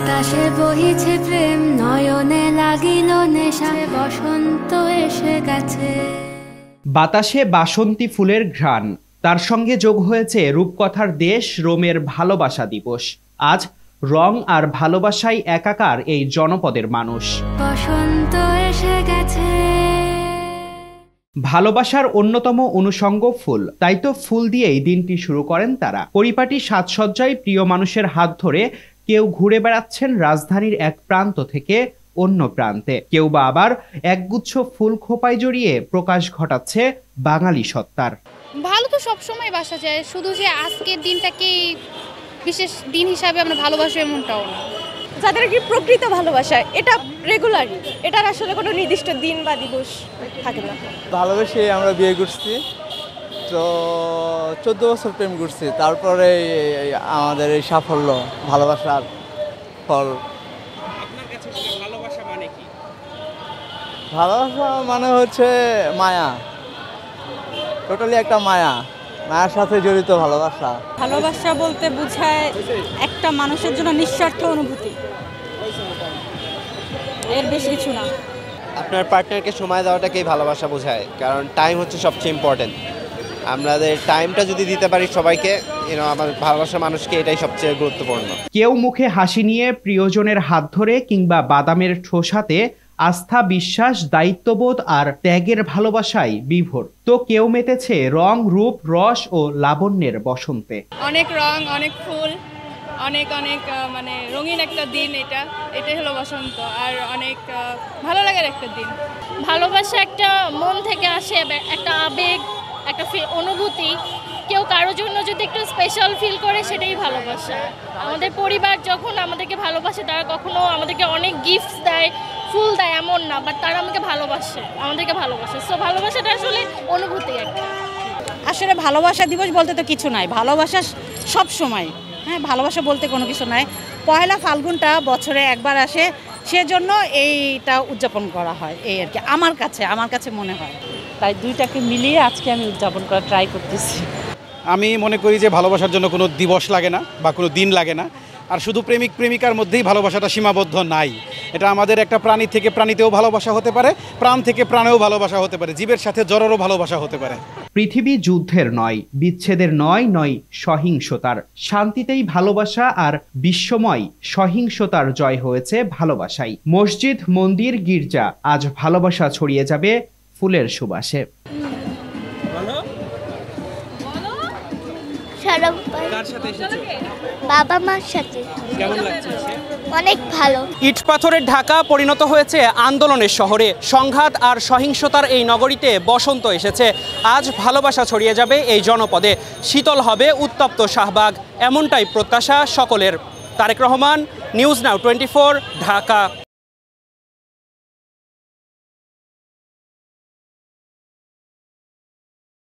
বাতাসে বহিছে প্রেম, নয়নে লাগিল নেশা, বসন্ত এসে গেছে। বাতাসে বাসন্তী ফুলের ঘ্রাণ, তার সঙ্গে যোগ হয়েছে রূপকথার দেশ রোমের ভালোবাসা দিবস। আজ রং আর ভালোবাসায় একাকার এই জনপদের মানুষ। বসন্ত এসে গেছে। ভালোবাসার অন্যতম অনুষঙ্গ ফুল, তাই তো ফুল দিয়েই দিনটি শুরু করেন তারা। পরিপাটি সাজসজ্জায় প্রিয় মানুষের হাত ধরে কেউ ঘুরে বেড়াচ্ছেন রাজধানীর এক প্রান্ত থেকে অন্য প্রান্তে, কেউ বা আবার একগুচ্ছ ফুল খোপায় জড়িয়ে প্রকাশ ঘটাচ্ছে বাঙালি সত্তার। ভালো তো সবসময় বাসা যায়, শুধু যে আজকের দিনটাকেই বিশেষ দিন হিসাবে আমরা ভালোবাসি এমনটাও না। যাদের কি প্রকৃত ভালোবাসা, এটা রেগুলারই, এটার আসলে কোনো নির্দিষ্ট দিন বা দিবস থাকে না। ভালোবেসে আমরা বিয়ে করছি, তো 14 বছর প্রেম করছি, তারপরে আমাদের এই সাফল্য, ভালোবাসার ফল। ভালোবাসা মানে হচ্ছে মায়া, টোটালি একটা মায়া, মায়ের সাথে জড়িত ভালোবাসা। ভালোবাসা বলতে বোঝায় একটা মানুষের জন্য নিঃস্বার্থ অনুভূতি, এর বেশি কিছু না। আপনার পার্টনারকে সময় দেওয়াটাকেই ভালোবাসা বোঝায়, কারণ টাইম হচ্ছে সবচেয়ে ইম্পর্টেন্ট। আমাদের টাইমটা যদি দিতে পারি সবাইকে, আমার ভালোবাসার মানুষকে, এটাই সবচেয়ে গুরুত্বপূর্ণ। কেউ মুখে হাসি নিয়ে প্রিয়জনের হাত ধরে কিংবা বাদামের ঠোসাতে আস্থা, বিশ্বাস, দায়িত্ববোধ আর ত্যাগের ভালোবাসায় বিভোর, তো কেউ মেতেছে রং, রূপ, রস ও লাবণ্যের বসন্তে। অনেক রং, অনেক ফুল, অনেক অনেক মানে রঙিন একটা দিন। এটাই হলো বসন্ত, আর অনেক ভালো লাগার একটা দিন। ভালোবাসা একটা মন থেকে আসে, একটা আবেগ, একটা অনুভূতি। কেউ কারোর জন্য যদি একটু স্পেশাল ফিল করে, সেটাই ভালোবাসা। আমাদের পরিবার যখন আমাদেরকে ভালোবাসে, তারা কখনো আমাদেরকে অনেক গিফটস দেয়, ফুল দেয় এমন না, বাট তারা আমাদেরকে ভালোবাসে। সো ভালোবাসাটা আসলে অনুভূতি একটা। আসলে ভালোবাসা দিবস বলতে তো কিছু নাই, ভালোবাসা সব সময়। হ্যাঁ, ভালোবাসা বলতে কোনো কিছু নাই। পয়লা ফাল্গুনটা বছরে একবার আসে, সেজন্য এইটা উদযাপন করা হয়, এই আর কি। আমার কাছে মনে হয়, তাই দুইটাকে মিলিয়ে আজকে আমি উদযাপন করার ট্রাই করতেছি। আমি মনে করি যে ভালোবাসার জন্য কোনো দিবস লাগে না বা কোনো দিন লাগে না, আর শুধু প্রেমিক প্রেমিকার মধ্যেই ভালোবাসাটা সীমাবদ্ধ নাই। এটা আমাদের একটা প্রাণী থেকে প্রাণীতেও ভালোবাসা হতে পারে, প্রাণ থেকে প্রাণেও ভালোবাসা হতে পারে, জীবের সাথে জড়েরও ভালোবাসা হতে পারে। পৃথিবী যুদ্ধের নয়, বিচ্ছেদের নয় সহিংসতার। শান্তিতেই ভালোবাসা আর বিশ্বময় সহিংসতার জয় হয়েছে ভালোবাসায়। মসজিদ, মন্দির, গির্জা, আজ ভালোবাসা ছড়িয়ে যাবে ফুলের সুবাসে। বাবা মার সাথে। কেমন লাগছে? অনেক ভালো। ইট পাথরের ঢাকা পরিণত হয়েছে আন্দোলনের শহরে। সংঘাত আর সহিংসতার এই নগরীতে বসন্ত এসেছে। আজ ভালোবাসা ছড়িয়ে যাবে এই জনপদে, শীতল হবে উত্তপ্ত শাহবাগ, এমনটাই প্রত্যাশা সকলের। Tarek Rahman, news now 24, Dhaka.